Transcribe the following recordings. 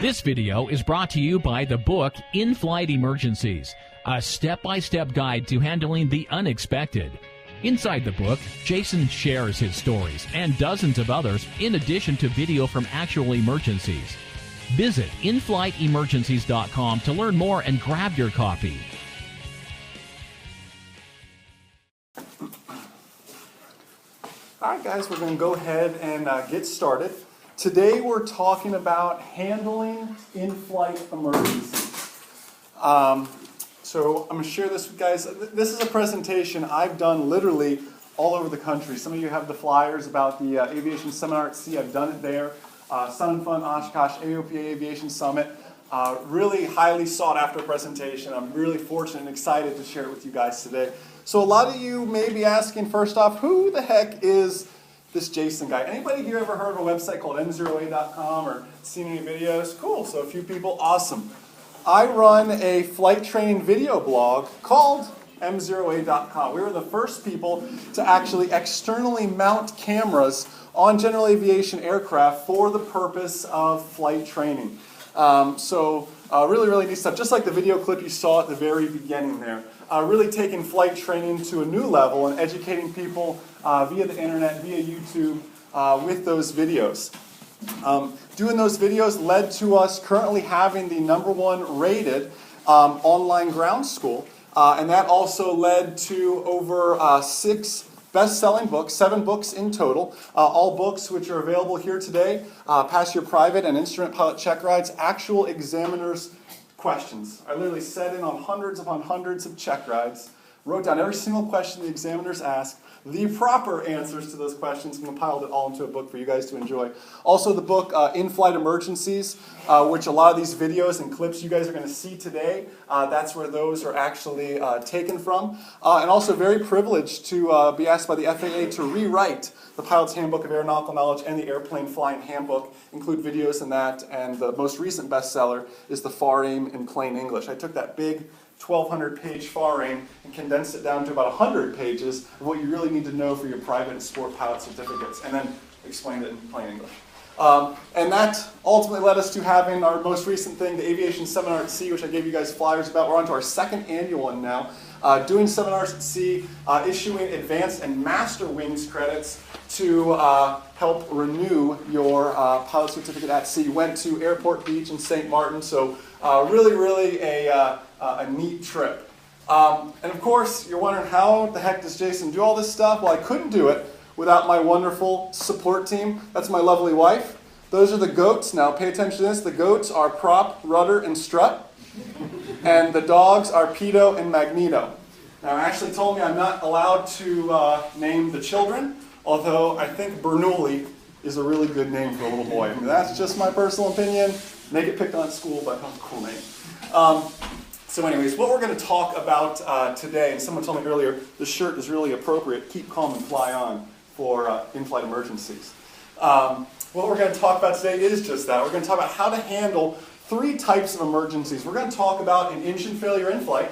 This video is brought to you by the book Inflight Emergencies, a step-by-step guide to handling the unexpected. Inside the book, Jason shares his stories and dozens of others in addition to video from actual emergencies. Visit inflightemergencies.com to learn more and grab your copy. All right, guys, we're going to go ahead and get started. Today we're talking about handling in-flight emergencies. So I'm going to share this with you guys. This is a presentation I've done literally all over the country. Some of you have the flyers about the Aviation Seminar at Sea. I've done it there. Sun and Fun, Oshkosh, AOPA Aviation Summit. Really highly sought after presentation. I'm really fortunate and excited to share it with you guys today. So a lot of you may be asking, first off, who the heck is this Jason guy? Anybody here ever heard of a website called MzeroA.com or seen any videos? Cool, so a few people, awesome. I run a flight training video blog called MzeroA.com. We were the first people to actually externally mount cameras on general aviation aircraft for the purpose of flight training. Really, really neat stuff. Just like the video clip you saw at the very beginning there. Really taking flight training to a new level and educating people via the internet, via YouTube, with those videos. Doing those videos led to us currently having the #1 rated online ground school. And that also led to over 6 best-selling books, 7 books in total, all books which are available here today. Pass your private and instrument pilot check rides, actual examiners' questions. I literally sat in on hundreds upon hundreds of check rides, wrote down every single question the examiners asked, the proper answers to those questions, and compiled it all into a book for you guys to enjoy. Also the book Inflight Emergencies, which a lot of these videos and clips you guys are going to see today, that's where those are actually taken from. And also very privileged to be asked by the FAA to rewrite the Pilot's Handbook of Aeronautical Knowledge and the Airplane Flying Handbook, include videos in that, and the most recent bestseller is the FAR AIM in plain English. I took that big 1,200-page FAR AIM and condensed it down to about 100 pages of what you really need to know for your private and sport pilot certificates, and then explained it in plain English. And that ultimately led us to having our most recent thing, the Aviation Seminar at Sea, which I gave you guys flyers about. We're on to our 2nd annual one now. Doing seminars at sea, issuing advanced and master wings credits to help renew your pilot certificate at sea. Went to Airport Beach in St. Martin, so really a neat trip. And of course, you're wondering, how the heck does Jason do all this stuff? Well, I couldn't do it without my wonderful support team. That's my lovely wife. Those are the goats. Now pay attention to this. The goats are Prop, Rudder, and Strut. And the dogs are Pedo and Magneto. Now Ashley told me I'm not allowed to name the children, although I think Bernoulli is a really good name for a little boy. I mean, that's just my personal opinion. May get picked on at school, but oh, cool name. So anyways, what we're going to talk about today, and someone told me earlier, the shirt is really appropriate, keep calm and fly on, for in-flight emergencies. What we're going to talk about today is just that. We're going to talk about how to handle 3 types of emergencies. We're going to talk about an engine failure in flight.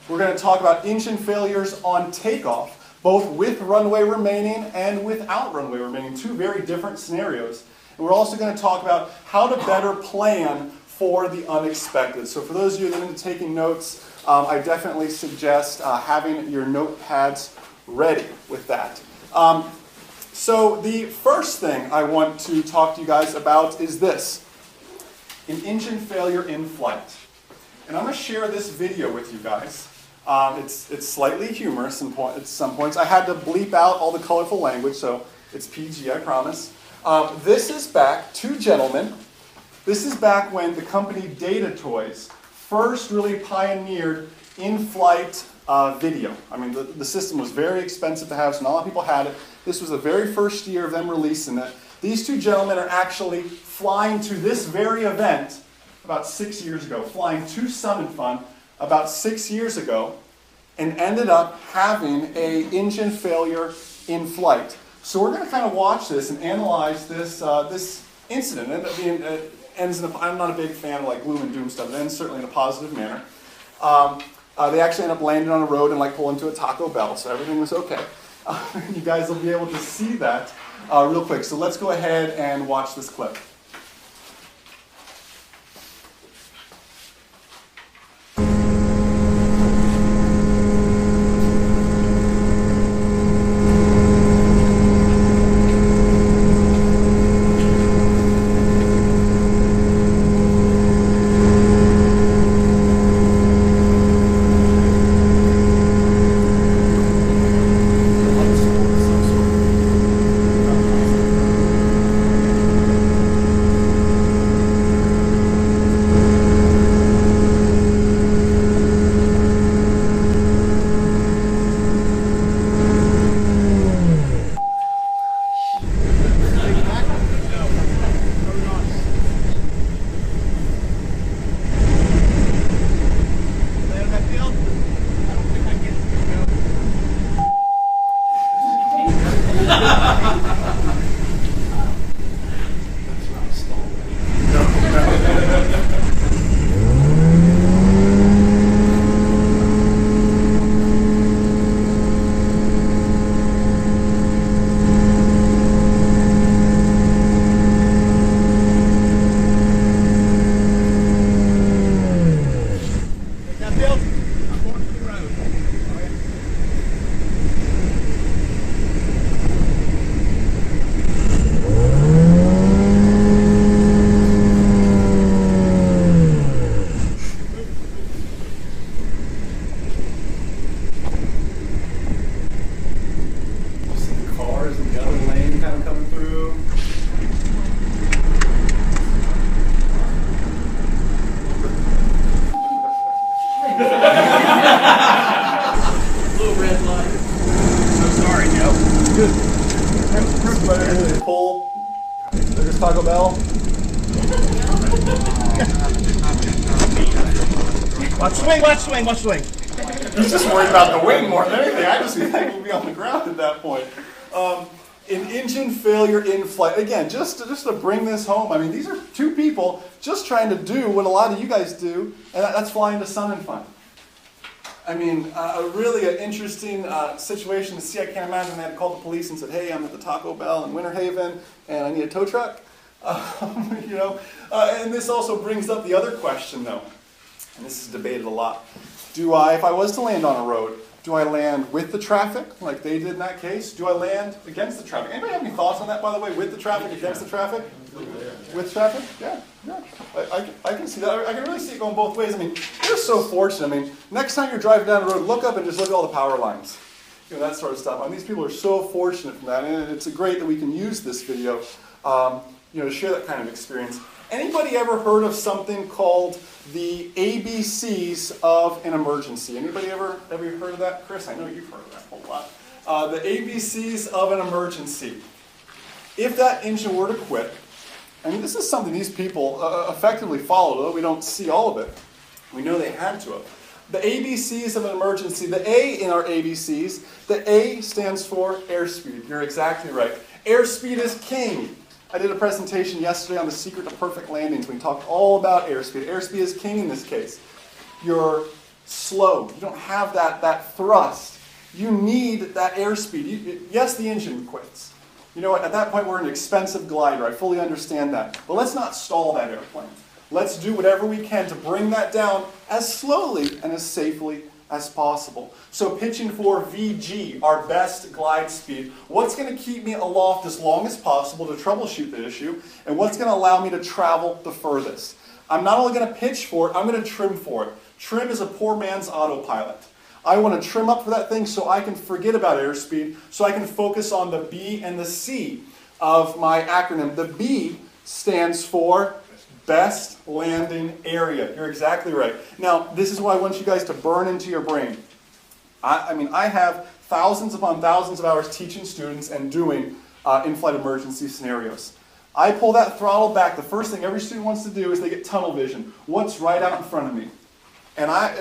We're going to talk about engine failures on takeoff, both with runway remaining and without runway remaining, 2 very different scenarios. And we're also going to talk about how to better plan for the unexpected. So for those of you that are into taking notes, I definitely suggest having your notepads ready with that. So the first thing I want to talk to you guys about is this: an engine failure in flight. And I'm going to share this video with you guys. It's slightly humorous at some points. I had to bleep out all the colorful language, so it's PG, I promise. This is back, 2 gentlemen. This is back when the company Data Toys first really pioneered in-flight video. I mean, the system was very expensive to have, so not a lot of people had it. This was the very first year of them releasing it. These 2 gentlemen are actually flying to this very event about 6 years ago, flying to Sun and Fun about 6 years ago, and ended up having an engine failure in flight. So we're going to kind of watch this and analyze this incident. It ends in I'm not a big fan of like gloom and doom stuff. It ends certainly in a positive manner. They actually end up landing on a road and like pull into a Taco Bell, so everything was okay. You guys will be able to see that real quick. So let's go ahead and watch this clip. Taco Bell? Watch swing, watch swing, watch swing. He's just worried about the wing more than anything. I just think we'll be on the ground at that point. An engine failure in flight. Again, just to bring this home, I mean, these are two people just trying to do what a lot of you guys do, and that's flying to Sun and Fun. I mean, really an interesting situation to see. I can't imagine they had called the police and said, hey, I'm at the Taco Bell in Winter Haven, and I need a tow truck. And this also brings up the other question, though, and this is debated a lot. If I was to land on a road, do I land with the traffic, like they did in that case? Do I land against the traffic? Anybody have any thoughts on that, by the way? With the traffic, against the traffic? With traffic? Yeah. I can see that. I can really see it going both ways. I mean, you're so fortunate. I mean, next time you're driving down the road, look up and just look at all the power lines. That sort of stuff. I mean, these people are so fortunate from that, and it's great that we can use this video, to share that kind of experience. Anybody ever heard of something called the ABCs of an emergency? Anybody ever heard of that? Chris, I know you've heard of that a whole lot. The ABCs of an emergency. If that engine were to quit, I mean, this is something these people effectively followed, although we don't see all of it. We know they had to have. The ABCs of an emergency, the A in our ABCs, the A stands for airspeed. You're exactly right. Airspeed is king. I did a presentation yesterday on the secret to perfect landings. We talked all about airspeed. Airspeed is king in this case. You're slow. You don't have that thrust. You need that airspeed. Yes, the engine quits. You know what? At that point, we're an expensive glider. I fully understand that. But let's not stall that airplane. Let's do whatever we can to bring that down as slowly and as safely as possible. So pitching for VG, our best glide speed, what's going to keep me aloft as long as possible to troubleshoot the issue, and what's going to allow me to travel the furthest. I'm not only going to pitch for it, I'm going to trim for it. Trim is a poor man's autopilot. I want to trim up for that thing so I can forget about airspeed, so I can focus on the B and the C of my acronym. The B stands for best landing area. You're exactly right. Now, this is what I want you guys to burn into your brain. I have thousands upon thousands of hours teaching students and doing in-flight emergency scenarios. I pull that throttle back. The first thing every student wants to do is they get tunnel vision. What's right out in front of me? And I,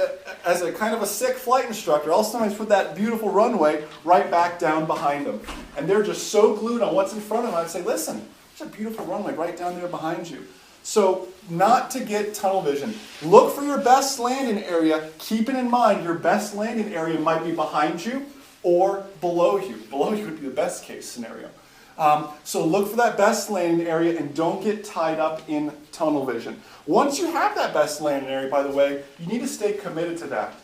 as a kind of a sick flight instructor, I'll sometimes put that beautiful runway right back down behind them. And they're just so glued on what's in front of them. I'd say, listen, there's a beautiful runway right down there behind you. So, not to get tunnel vision. Look for your best landing area, keeping in mind your best landing area might be behind you or below you. Below you would be the best case scenario. So look for that best landing area and don't get tied up in tunnel vision. Once you have that best landing area, by the way, you need to stay committed to that.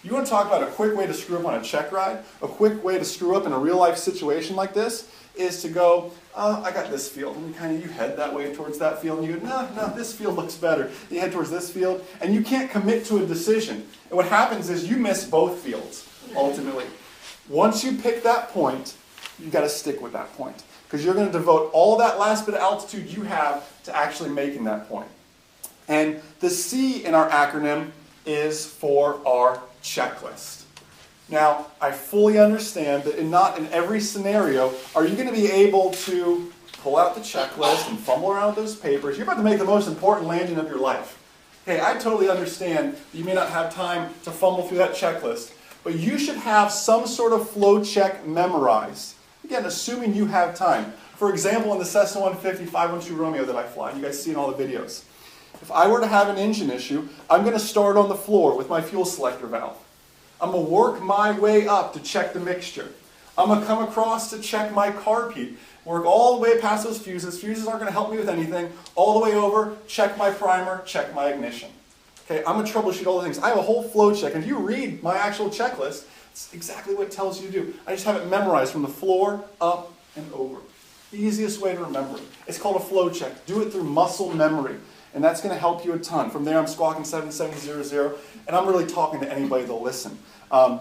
You want to talk about a quick way to screw up on a check ride? A quick way to screw up in a real life situation like this is to go, I got this field. And you head that way towards that field and you go, no, this field looks better. You head towards this field and you can't commit to a decision. And what happens is you miss both fields, ultimately. Once you pick that point, you've got to stick with that point. Because you're going to devote all that last bit of altitude you have to actually making that point. And the C in our acronym is for our checklist. Now, I fully understand that not in every scenario are you going to be able to pull out the checklist and fumble around with those papers. You're about to make the most important landing of your life. Okay, I totally understand that you may not have time to fumble through that checklist, but you should have some sort of flow check memorized. Again, assuming you have time. For example, in the Cessna 150 512 Romeo that I fly, you guys see in all the videos. If I were to have an engine issue, I'm going to start on the floor with my fuel selector valve. I'm going to work my way up to check the mixture. I'm going to come across to check my carb heat. Work all the way past those fuses. Fuses aren't going to help me with anything. All the way over, check my primer, check my ignition. Okay, I'm going to troubleshoot all the things. I have a whole flow check. And if you read my actual checklist, it's exactly what it tells you to do. I just have it memorized from the floor, up, and over. The easiest way to remember it. It's called a flow check. Do it through muscle memory. And that's going to help you a ton. From there, I'm squawking 7700, and I'm really talking to anybody that'll listen. A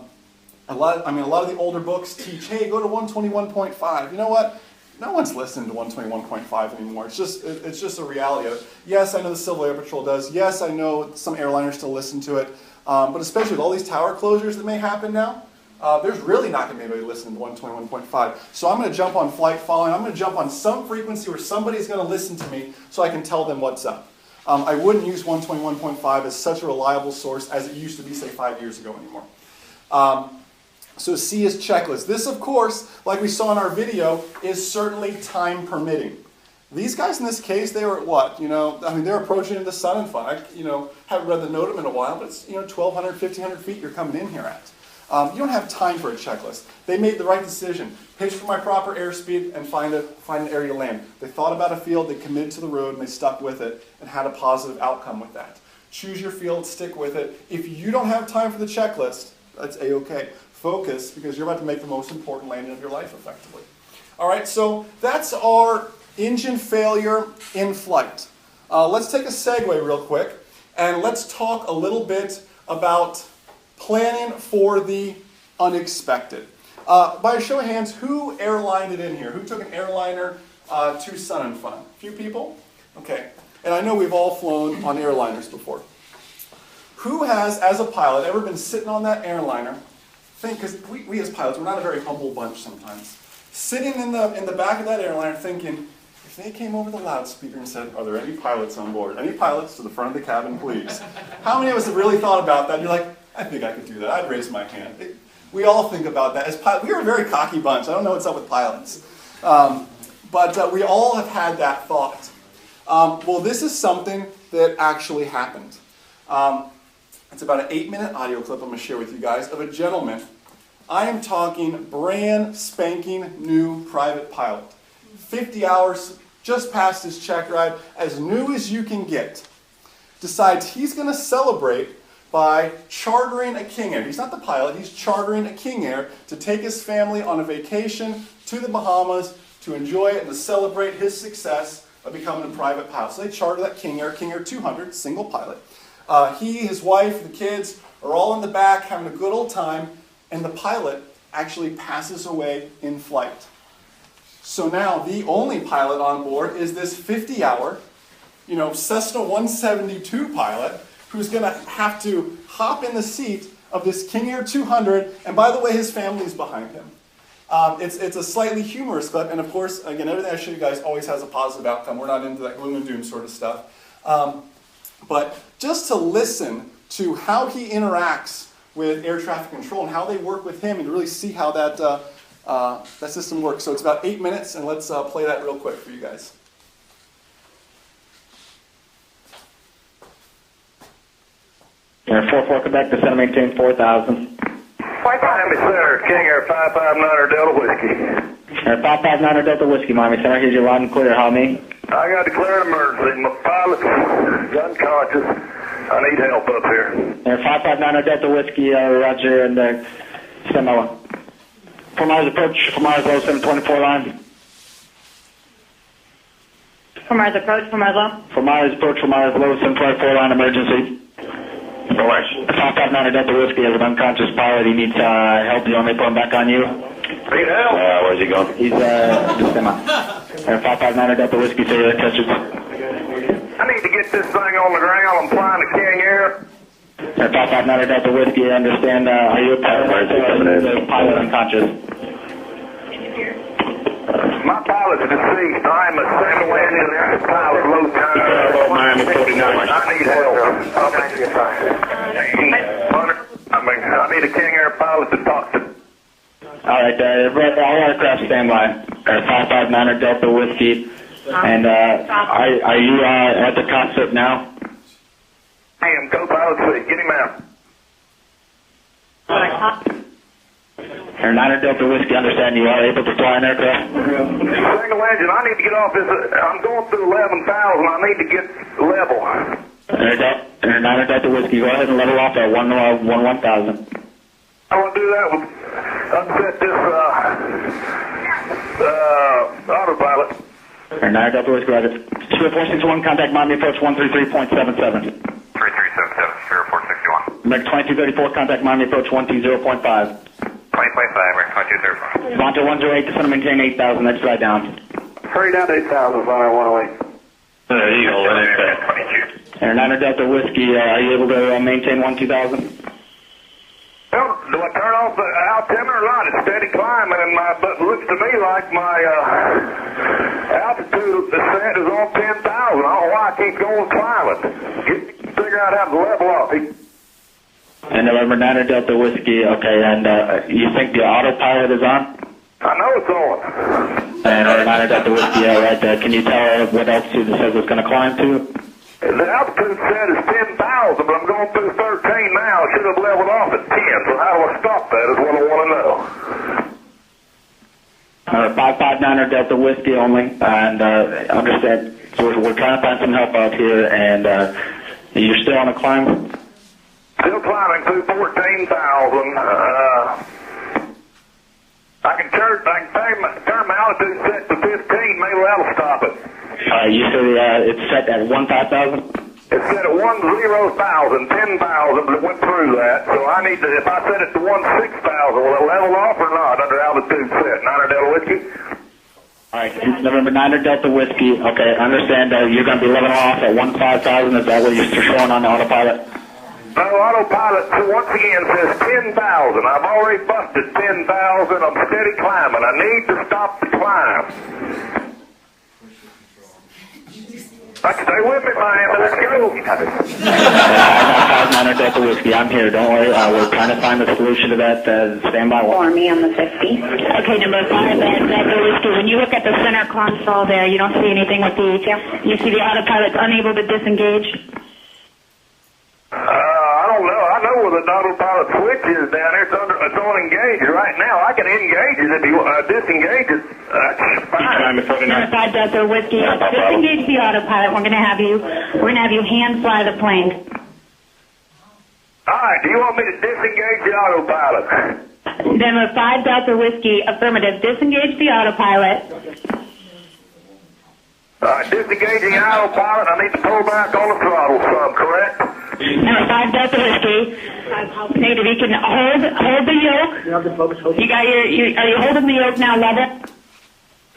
lot of the older books teach, hey, go to 121.5. You know what? No one's listening to 121.5 anymore. It's just a reality of it. Yes, I know the Civil Air Patrol does. Yes, I know some airliners still listen to it. But especially with all these tower closures that may happen now, there's really not going to be anybody listening to 121.5. So I'm going to jump on flight following. I'm going to jump on some frequency where somebody's going to listen to me so I can tell them what's up. I wouldn't use 121.5 as such a reliable source as it used to be, say, 5 years ago anymore. So C is checklist. This, of course, like we saw in our video, is certainly time permitting. These guys in this case, they were at what? They're approaching into Sun and Fun. I, haven't read the NOTAM in a while, but it's, 1,200, 1,500 feet you're coming in here at. You don't have time for a checklist. They made the right decision. Pitch for my proper airspeed and find an area to land. They thought about a field, they committed to the road, and they stuck with it and had a positive outcome with that. Choose your field, stick with it. If you don't have time for the checklist, that's A-okay. Focus, because you're about to make the most important landing of your life effectively. All right, so that's our engine failure in flight. Let's take a segue real quick, and let's talk a little bit about planning for the unexpected. By a show of hands, who airlined it in here? Who took an airliner to Sun and Fun? A few people? Okay. And I know we've all flown on airliners before. Who has, as a pilot, ever been sitting on that airliner, because we as pilots, we're not a very humble bunch sometimes, sitting in the back of that airliner thinking, if they came over the loudspeaker and said, are there any pilots on board? Any pilots to the front of the cabin, please? How many of us have really thought about that? And you're like, I think I could do that. I'd raise my hand. We all think about that. As pilots, we are a very cocky bunch. I don't know what's up with pilots. But we all have had that thought. Well, this is something that actually happened. It's about an 8-minute audio clip I'm going to share with you guys of a gentleman. I am talking brand spanking new private pilot. 50 hours, just past his check ride, as new as you can get. Decides he's going to celebrate by chartering a King Air. He's not the pilot, he's chartering a King Air to take his family on a vacation to the Bahamas to enjoy it and to celebrate his success of becoming a private pilot. So they charter that King Air 200, single pilot. He, his wife, the kids are all in the back having a good old time, and the pilot actually passes away in flight. So now the only pilot on board is this 50-hour, Cessna 172 pilot who's going to have to hop in the seat of this King Air 200, and by the way, his family's behind him. It's a slightly humorous clip, and of course, again, everything I show you guys always has a positive outcome. We're not into that gloom and doom sort of stuff. But just to listen to how he interacts with air traffic control and how they work with him and to really see how that system works. So it's about 8 minutes, and let's play that real quick for you guys. Air 44 Quebec, descend and maintain 4,000. Miami Center, King Air 559er Delta Whiskey. Air 559er Delta Whiskey, Miami Center, here's your loud and clear. How many? I got declared emergency. My pilot's unconscious. I need help up here. Air 559er Delta Whiskey, roger, and Stemella. 4 miles approach, 4 miles low, 724 line. 4 miles approach, 4 miles low. 4 miles approach, 4 miles low, 724 line emergency. 559er Delta Whiskey has an unconscious pilot. He needs help. You want me to put him back on you? Need help? Where's he going? He's just Air 559er Delta Whiskey, say your touches. I need to get this thing on the ground. I'm flying the King Air. Air 559er Delta Whiskey, I understand. Are you a pilot? Where's the pilot unconscious? My pilot's deceased. I'm a single engine pilot, low time. Miami 49. I need help. I need a King Air pilot to talk to. All right, all aircraft standby. 559er Delta Whiskey. And are you at the cockpit now? I am co-pilot C. Get him out. Air 9er Delta Whiskey, understand you are able to fly an aircraft? Single engine. I need to get off this. I'm going through 11,000. I need to get level. Air 9er Delta Whiskey, go ahead and level off at 1,000. I want to do that with unset this autopilot. Air 9er Delta Whiskey, roger. 24661, contact Miami approach 133.77. 3377, 0461. American 2234, contact Miami approach 120.5. 2025, we're 2234. Vonto 108, descend and maintain 8,000, next flight down. Hurry down to 8,000, flying 108. There you go, Air 9er Delta Whiskey, are you able to maintain 12,000? Well, do I turn off the, I'll tell or not, it's steady climbing, and but it looks to me like my altitude descent is on 10,000. I don't know why I keep going climbing. Figure out how to level off. And November 9 Delta Whiskey, okay, and you think the autopilot is on? I know it's on. And November 9 Delta Whiskey, all right, can you tell what altitude it says it's going to climb to? The altitude said is 10,000, but I'm going through 13 now. I should have leveled off at 10, so how do I stop that is what I want to know. 559 Delta Whiskey only, and understand, so we're trying to find some help out here, and you're still on a climb? Still climbing through 14,000. I can turn my altitude set to 15. Maybe that'll stop it. You said it's set at 1,000? It's set at 10,000, 10,000, but it went through that. So I need to, if I set it to 16,000, will it level off or not under altitude set? 9 Delta Whiskey? All right, November 9 Delta Whiskey. Okay, I understand you're going to be leveling off at 15,000. Is that what you're showing on the autopilot? No, autopilot once again says 10,000. I've already busted 10,000. I'm steady climbing. I need to stop the climb. Stay with me, man. Let's go. 559 Delta Whiskey. I'm here. Don't worry. We're trying to find the solution to that. Stand by. For me on the 50. Okay, number 5 Delta Whiskey. When you look at the center console there, you don't see anything with the, you see the autopilot's unable to disengage? I don't know. I know where the autopilot switch is down there. It's on engage right now. I can engage it if you disengage it. That's fine. Number 5 Delta Whiskey. Disengage the autopilot. We're gonna have you hand fly the plane. All right. Do you want me to disengage the autopilot? Number 5 Delta Whiskey. Affirmative. Disengage the autopilot. Disengaging the autopilot. I need to pull back on the throttle some, correct? Number 5 Delta Whiskey. Negative. You can hold the yoke. You got are you holding the yoke now level?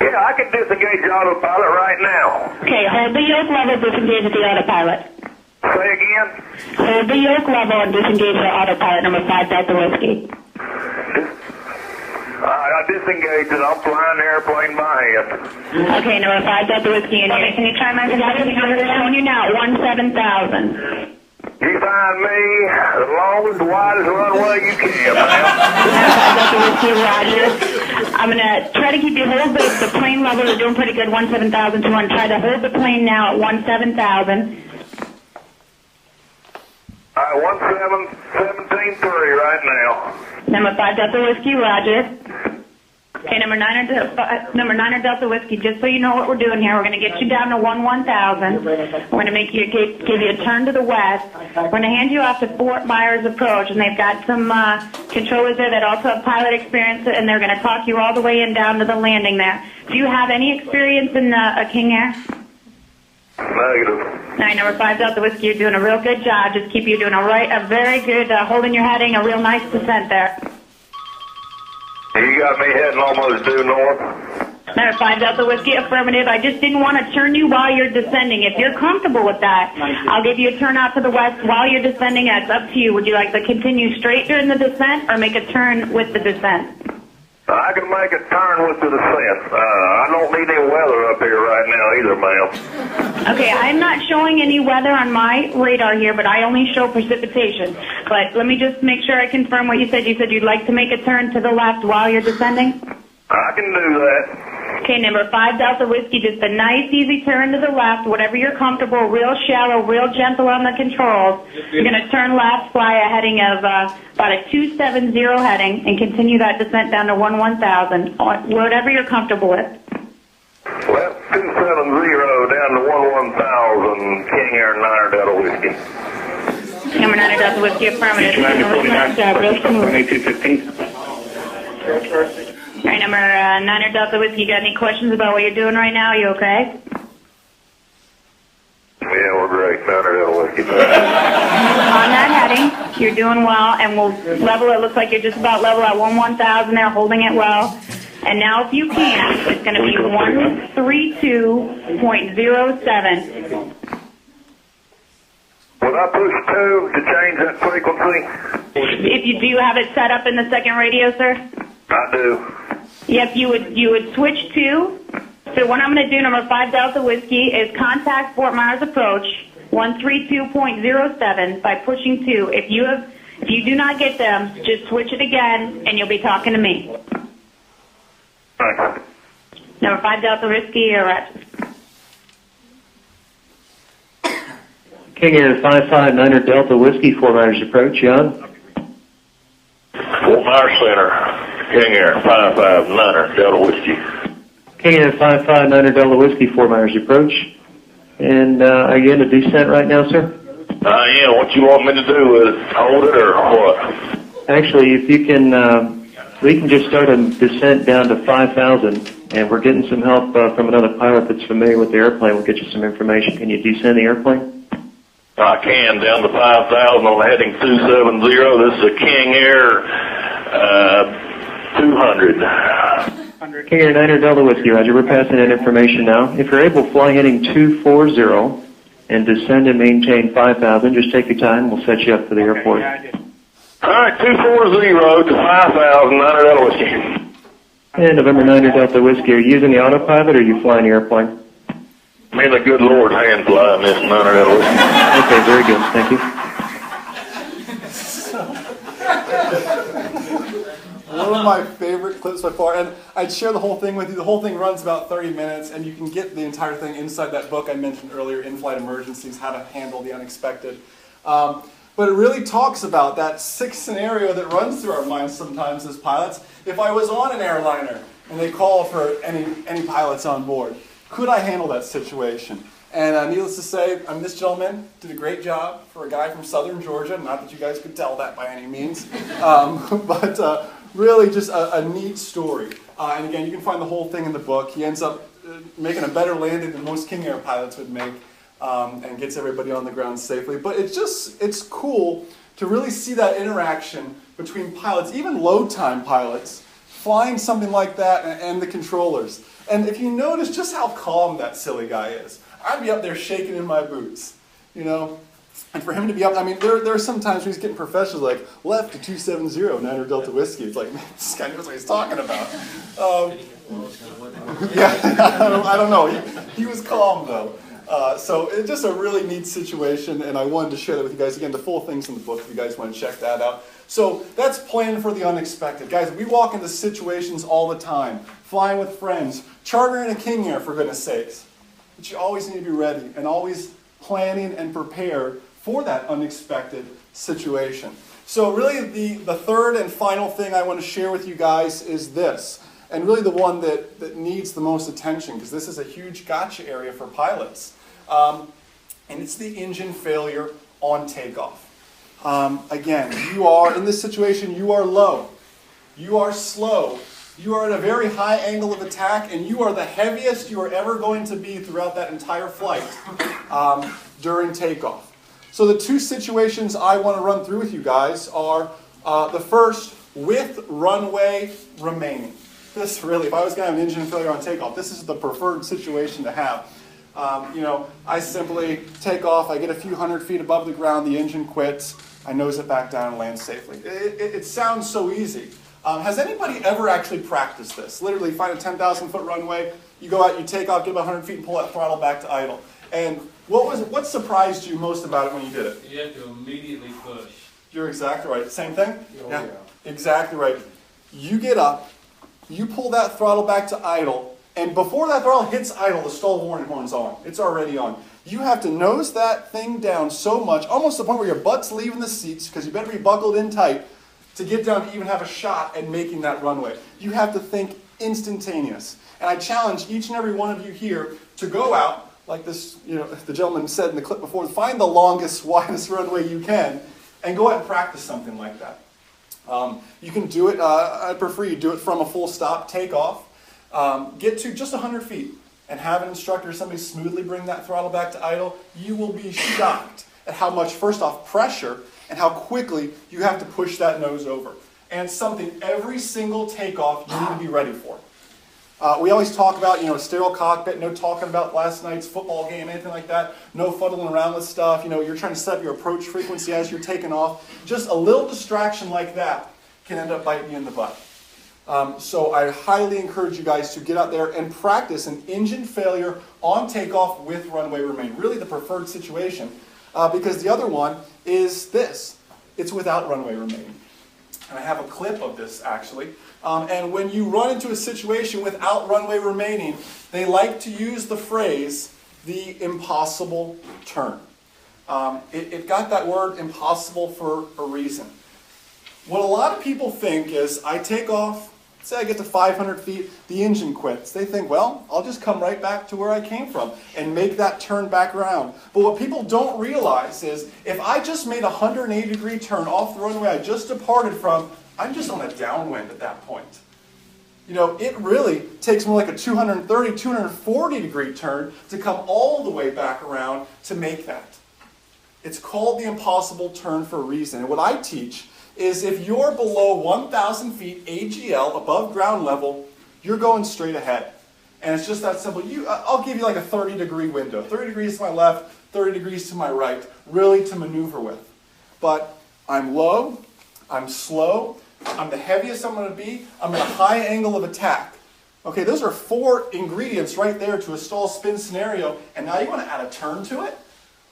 Yeah, I can disengage the autopilot right now. Okay, hold the yoke level, disengage the autopilot. Say again? Hold the yoke level and disengage the autopilot, number 5 Delta Whiskey. I disengaged it. I'm flying the airplane by hand. Okay, number 5 Delta Whiskey. And can you try my showing you now at 17,000. You find me the longest, widest runway you can, man. Roger. I'm going to try to keep you hold the plane level. You're doing pretty good, 17,200. Try to hold the plane now at 17,000. All right, 17.3 right now. Number 5 Delta Whiskey, Roger. Okay, number 9 Delta Whiskey, just so you know what we're doing here, we're going to get you down to 1,000. We're going to make you give you a turn to the west. We're going to hand you off to Fort Myers Approach, and they've got some controllers there that also have pilot experience, and they're going to talk you all the way in down to the landing there. Do you have any experience in a King Air? Negative. All right, number 5 Delta Whiskey, you're doing a real good job. Just keep you doing a very good holding your heading, a real nice descent there. You got me heading almost due north. Number 5 Delta Whiskey, affirmative. I just didn't want to turn you while you're descending. If you're comfortable with that, I'll give you a turn out to the west while you're descending. That's up to you. Would you like to continue straight during the descent or make a turn with the descent? I can make a turn with the descent. I don't need any weather up here right now either, ma'am. Okay, I'm not showing any weather on my radar here, but I only show precipitation. But let me just make sure I confirm what you said. You said you'd like to make a turn to the left while you're descending? I can do that. Okay, number 5 Delta Whiskey, just a nice, easy turn to the left, whatever you're comfortable, real shallow, real gentle on the controls. You're going to turn left, fly a heading of about a 270 heading, and continue that descent down to 1,000, whatever you're comfortable with. Left 270 down to 1,000, King Air 9 Delta Whiskey. Number 9 Delta Whiskey, affirmative. All right, number 9 Delta Whiskey, you got any questions about what you're doing right now? Are you okay? Yeah, we're great. 9 Delta Whiskey. On that heading, you're doing well, and we'll level. It looks like you're just about level at 1,000 there, holding it well. And now, if you can, it's going to be 132.07. Will I push 2 to change that frequency? If you do have it set up in the second radio, sir? I do. Yep, you would switch to. So what I'm going to do, number 5 Delta Whiskey, is contact Fort Myers approach 132.07 by pushing 2. If you do not get them, just switch it again, and you'll be talking to me. Thanks. Number 5 Delta Whiskey, Roger. King Air 559er Delta Whiskey, Fort Myers approach, John. Fort Myers Center, King Air 559er Delta Whiskey. King Air 559er Delta Whiskey, Fort Myers approach. And are you in a descent right now, sir? Yeah, what you want me to do with it? Hold it or what? Actually, if you can, we can just start a descent down to 5,000, and we're getting some help from another pilot that's familiar with the airplane. We'll get you some information. Can you descend the airplane? I can, down to 5,000 on heading 270. This is a King Air 200. King Air 9er Delta Whiskey, Roger. We're passing that information now. If you're able, fly heading 240 and descend and maintain 5,000. Just take your time. We'll set you up for the airport. All right, 240 to 5,000, 9er Delta Whiskey. And November 9er Delta Whiskey, are you using the autopilot or are you flying the airplane? May the good Lord hand flying this 9er Delta Whiskey. Okay, very good. Thank you. One of my favorite clips by far, and I'd share the whole thing with you. The whole thing runs about 30 minutes, and you can get the entire thing inside that book I mentioned earlier, Inflight Emergencies, How to Handle the Unexpected. But it really talks about that sick scenario that runs through our minds sometimes as pilots. If I was on an airliner and they call for any pilots on board, could I handle that situation? And needless to say, this gentleman did a great job for a guy from southern Georgia. Not that you guys could tell that by any means. But really just a neat story. And again, you can find the whole thing in the book. He ends up making a better landing than most King Air pilots would make, and gets everybody on the ground safely. But it's cool to really see that interaction between pilots, even low-time pilots, flying something like that and the controllers. And if you notice just how calm that silly guy is, I'd be up there shaking in my boots, you know. And for him to be up, there are some times when he's getting professionals like, left to 270, 9er Delta Whiskey. It's like, man, this guy knows what he's talking about. Yeah, I don't know. He was calm, though. So it's just a really neat situation, and I wanted to share that with you guys. Again, the full thing's in the book if you guys want to check that out. So that's planning for the unexpected. Guys, we walk into situations all the time, flying with friends, chartering a King Air, for goodness sakes. But you always need to be ready and always planning and prepared for that unexpected situation. So really the third and final thing I want to share with you guys is this, and really the one that needs the most attention, because this is a huge gotcha area for pilots. And it's the engine failure on takeoff. Again, you are, in this situation, you are low. You are slow. You are at a very high angle of attack, and you are the heaviest you are ever going to be throughout that entire flight during takeoff. So the two situations I want to run through with you guys are the first, with runway remaining. This really, if I was going to have an engine failure on takeoff, this is the preferred situation to have. I simply take off, I get a few hundred feet above the ground, the engine quits, I nose it back down and land safely. It sounds so easy. Has anybody ever actually practiced this? Literally find a 10,000-foot runway, you go out, you take off, get about 100 feet and pull that throttle back to idle. And what surprised you most about it when you did it? You have to immediately push. You're exactly right. Same thing? Yeah. Exactly right. You get up, you pull that throttle back to idle, and before that throttle hits idle, the stall warning horn's on. It's already on. You have to nose that thing down so much, almost to the point where your butt's leaving the seats, because you better be buckled in tight, to get down to even have a shot at making that runway. You have to think instantaneous. And I challenge each and every one of you here to go out, like this, the gentleman said in the clip before, find the longest, widest runway you can, and go out and practice something like that. You can do it, I prefer you do it from a full stop, take off, get to just 100 feet, and have an instructor or somebody smoothly bring that throttle back to idle. You will be shocked at how much, first off, pressure, and how quickly you have to push that nose over. And something every single takeoff you need to be ready for. We always talk about, a sterile cockpit, no talking about last night's football game, anything like that, no fuddling around with stuff, you're trying to set up your approach frequency as you're taking off. Just a little distraction like that can end up biting you in the butt. So I highly encourage you guys to get out there and practice an engine failure on takeoff with runway remain. Really the preferred situation, because the other one is this. It's without runway remain. And I have a clip of this actually. And when you run into a situation without runway remaining, they like to use the phrase, the impossible turn. It got that word impossible for a reason. What a lot of people think is, I take off, say I get to 500 feet, the engine quits. They think, well, I'll just come right back to where I came from and make that turn back around. But what people don't realize is, if I just made a 180-degree turn off the runway I just departed from, I'm just on a downwind at that point. You know, it really takes more like a 230, 240-degree turn to come all the way back around to make that. It's called the impossible turn for a reason. And what I teach is, if you're below 1,000 feet AGL, above ground level, you're going straight ahead. And it's just that simple. I'll give you like a 30-degree window. 30 degrees to my left, 30 degrees to my right, really to maneuver with. But I'm low, I'm slow, I'm the heaviest I'm going to be, I'm at a high angle of attack. Okay, those are 4 ingredients right there to a stall spin scenario, and now you want to add a turn to it?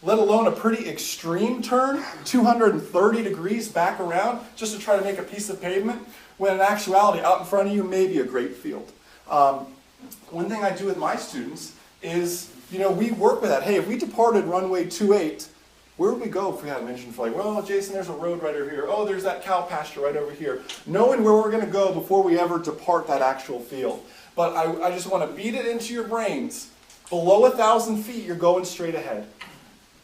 Let alone a pretty extreme turn, 230 degrees back around, just to try to make a piece of pavement, when in actuality, out in front of you may be a great field. One thing I do with my students is, we work with that. Hey, if we departed runway 28, where would we go if we had an engine flight? Well, Jason, there's a road right over here. Oh, there's that cow pasture right over here. Knowing where we're going to go before we ever depart that actual field. But I just want to beat it into your brains. Below 1,000 feet, you're going straight ahead.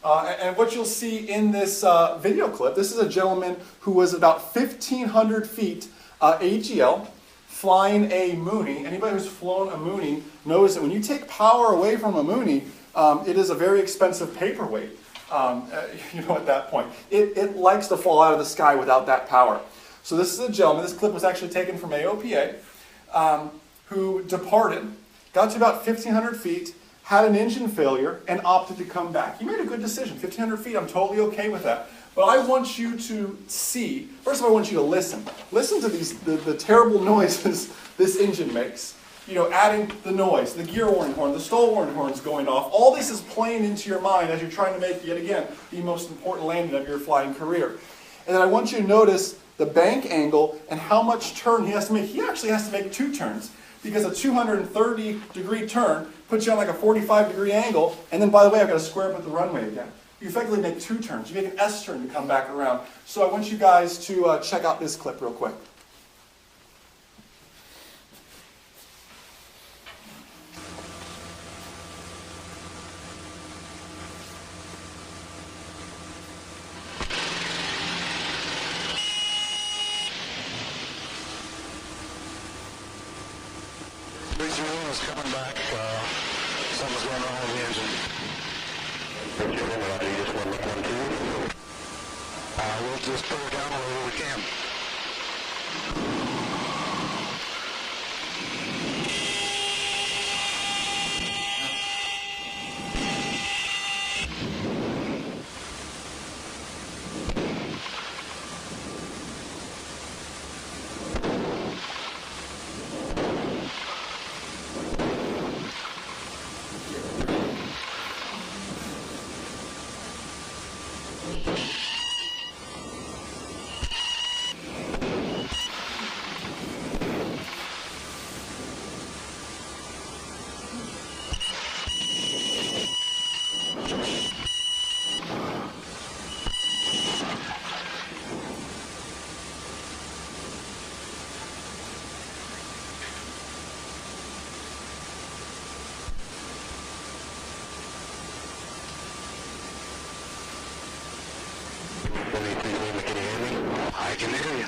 And what you'll see in this video clip, this is a gentleman who was about 1,500 feet AGL, flying a Mooney. Anybody who's flown a Mooney knows that when you take power away from a Mooney, it is a very expensive paperweight. At that point. It likes to fall out of the sky without that power. So this is a gentleman, this clip was actually taken from AOPA, who departed, got to about 1,500 feet, had an engine failure, and opted to come back. He made a good decision. 1,500 feet, I'm totally okay with that. But I want you to see, first of all, I want you to listen. Listen to the terrible noises this engine makes. Adding the noise, the gear warning horn, the stall warning horns going off. All this is playing into your mind as you're trying to make, yet again, the most important landing of your flying career. And then I want you to notice the bank angle and how much turn he has to make. He actually has to make 2 turns, because a 230-degree turn puts you on like a 45-degree angle, and then, by the way, I've got to square up with the runway again. You effectively make 2 turns. You make an S turn to come back around. So I want you guys to check out this clip real quick. MzeroA is coming back. Something's going wrong with the engine. You just want to look 1, 2. We'll just pull it down wherever we can. I can hear you.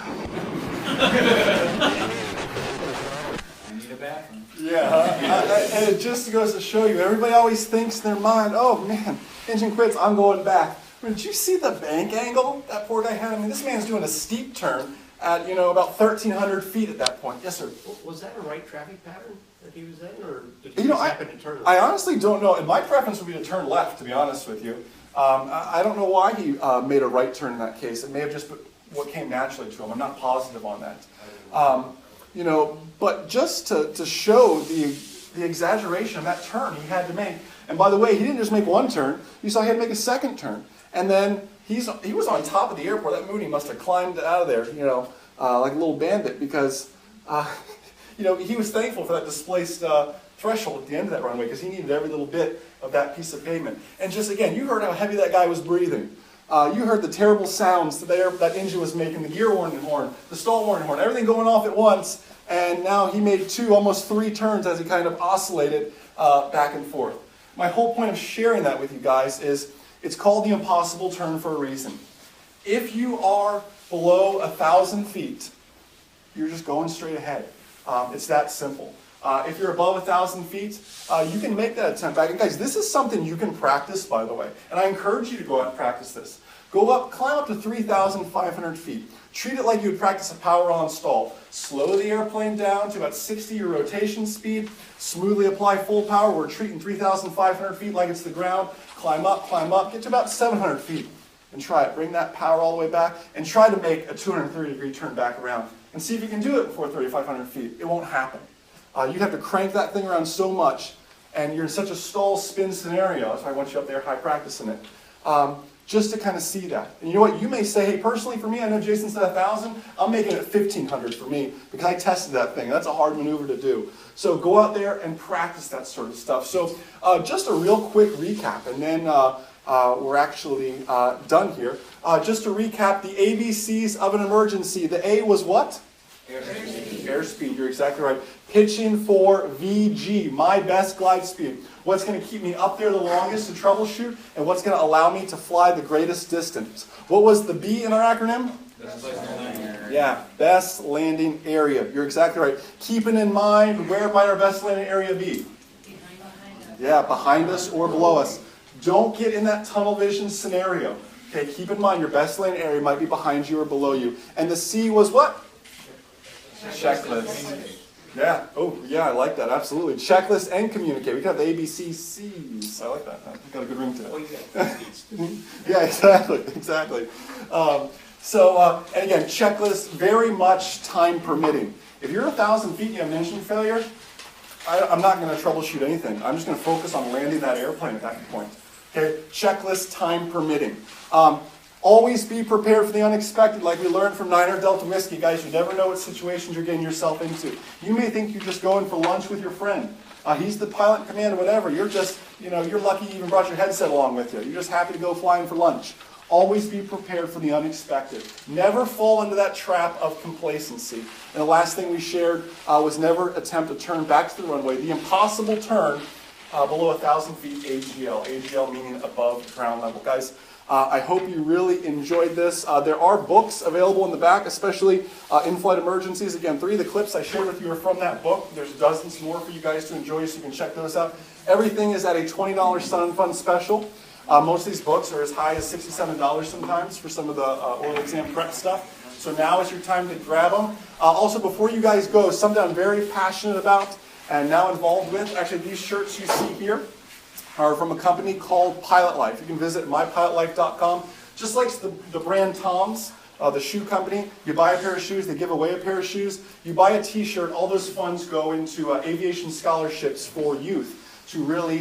I need a bathroom. Yeah, and it just goes to show you, everybody always thinks in their mind, oh man, engine quits, I'm going back. Did you see the bank angle that poor guy had? I mean, this man's doing a steep turn at, about 1,300 feet at that point. Yes, sir. Was that a right traffic pattern that he was in, or did he just happen to turn left? I honestly don't know, and my preference would be to turn left, to be honest with you. I don't know why he made a right turn in that case. It may have just been what came naturally to him. I'm not positive on that. you know, but just to show the exaggeration of that turn he had to make. And by the way, he didn't just make one turn. You saw he had to make a second turn. And then he was on top of the airport. That Mooney must have climbed out of there, you know, like a little bandit because, you know, he was thankful for that displaced threshold at the end of that runway because he needed every little bit of that piece of pavement. And just again, you heard how heavy that guy was breathing. You heard the terrible sounds that engine was making, the gear warning horn, the stall warning horn, everything going off at once. And now he made 2, almost 3 turns as he kind of oscillated back and forth. My whole point of sharing that with you guys is it's called the impossible turn for a reason. If you are below 1,000 feet, you're just going straight ahead. It's that simple. If you're above 1,000 feet, you can make that attempt back. And guys, this is something you can practice, by the way. And I encourage you to go out and practice this. Go up, climb up to 3,500 feet. Treat it like you would practice a power on stall. Slow the airplane down to about 60 your rotation speed. Smoothly apply full power. We're treating 3,500 feet like it's the ground. Climb up, get to about 700 feet. And try it. Bring that power all the way back. And try to make a 230-degree turn back around. And see if you can do it before 3,500 feet. It won't happen. You'd have to crank that thing around so much. And you're in such a stall spin scenario. That's why I want you up there high practicing it. Just to kind of see that. And you know what? You may say, hey, personally for me, I know Jason said 1,000. I'm making it 1,500 for me because I tested that thing. That's a hard maneuver to do. So go out there and practice that sort of stuff. So just a real quick recap, and then we're actually done here. Just to recap the ABCs of an emergency. The A was what? Airspeed. Airspeed, you're exactly right. Pitching for VG, my best glide speed. What's going to keep me up there the longest to troubleshoot, and what's going to allow me to fly the greatest distance. What was the B in our acronym? Best landing area. Yeah, best landing area. You're exactly right. Keeping in mind, where might our best landing area be? Yeah, behind us or below us. Don't get in that tunnel vision scenario. Okay, keep in mind your best landing area might be behind you or below you. And the C was what? Checklist. Yeah. Oh, yeah, I like that. Absolutely. Checklist and communicate. We could have the ABCs. I like that. It's got a good ring to it. Yeah, exactly. Exactly. And again, checklist, very much time permitting. If you're 1,000 feet and you have an engine failure, I'm not going to troubleshoot anything. I'm just going to focus on landing that airplane at that point. Okay. Checklist, time permitting. Always be prepared for the unexpected, like we learned from 9 Delta Whiskey. Guys, you never know what situations you're getting yourself into. You may think you're just going for lunch with your friend. He's the pilot in command or whatever. You're just, you're lucky you even brought your headset along with you. You're just happy to go flying for lunch. Always be prepared for the unexpected. Never fall into that trap of complacency. And the last thing we shared was never attempt to turn back to the runway. The impossible turn below 1,000 feet AGL. AGL meaning above ground level. Guys, I hope you really enjoyed this. There are books available in the back, especially In-Flight Emergencies. Again, 3 of the clips I shared with you are from that book. There's dozens more for you guys to enjoy, so you can check those out. Everything is at a $20 Sun and Fun special. Most of these books are as high as $67 sometimes for some of the oral exam prep stuff. So now is your time to grab them. Also, before you guys go, something I'm very passionate about and now involved with. Actually, these shirts you see here are from a company called Pilot Life. You can visit mypilotlife.com. Just like the brand Tom's, the shoe company, you buy a pair of shoes, they give away a pair of shoes. You buy a t-shirt, all those funds go into aviation scholarships for youth to really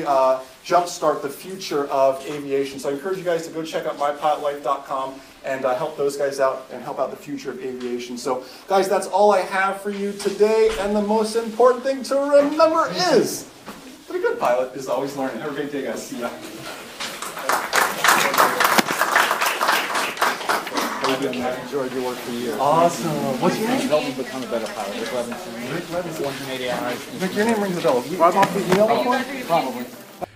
jumpstart the future of aviation. So I encourage you guys to go check out mypilotlife.com and help those guys out and help out the future of aviation. So guys, that's all I have for you today. And the most important thing to remember is, that a good pilot is always learning. Have a great day, guys. See ya. I've enjoyed your work for years. Awesome. What's your name? Help me become a better pilot. Rick Levinson. Rick Levinson. 180 hours. Rick, your name rings a bell. Right off the email before? Probably.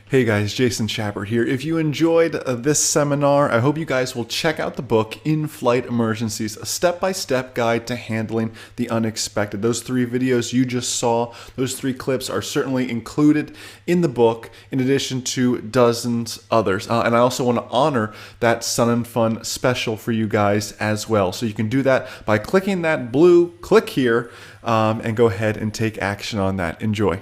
Hey guys, Jason Schappert here. If you enjoyed this seminar, I hope you guys will check out the book, In-Flight Emergencies, a step-by-step guide to handling the unexpected. Those 3 videos you just saw, those 3 clips are certainly included in the book, in addition to dozens others. And I also want to honor that Sun and Fun special for you guys as well. So you can do that by clicking that blue click here and go ahead and take action on that. Enjoy.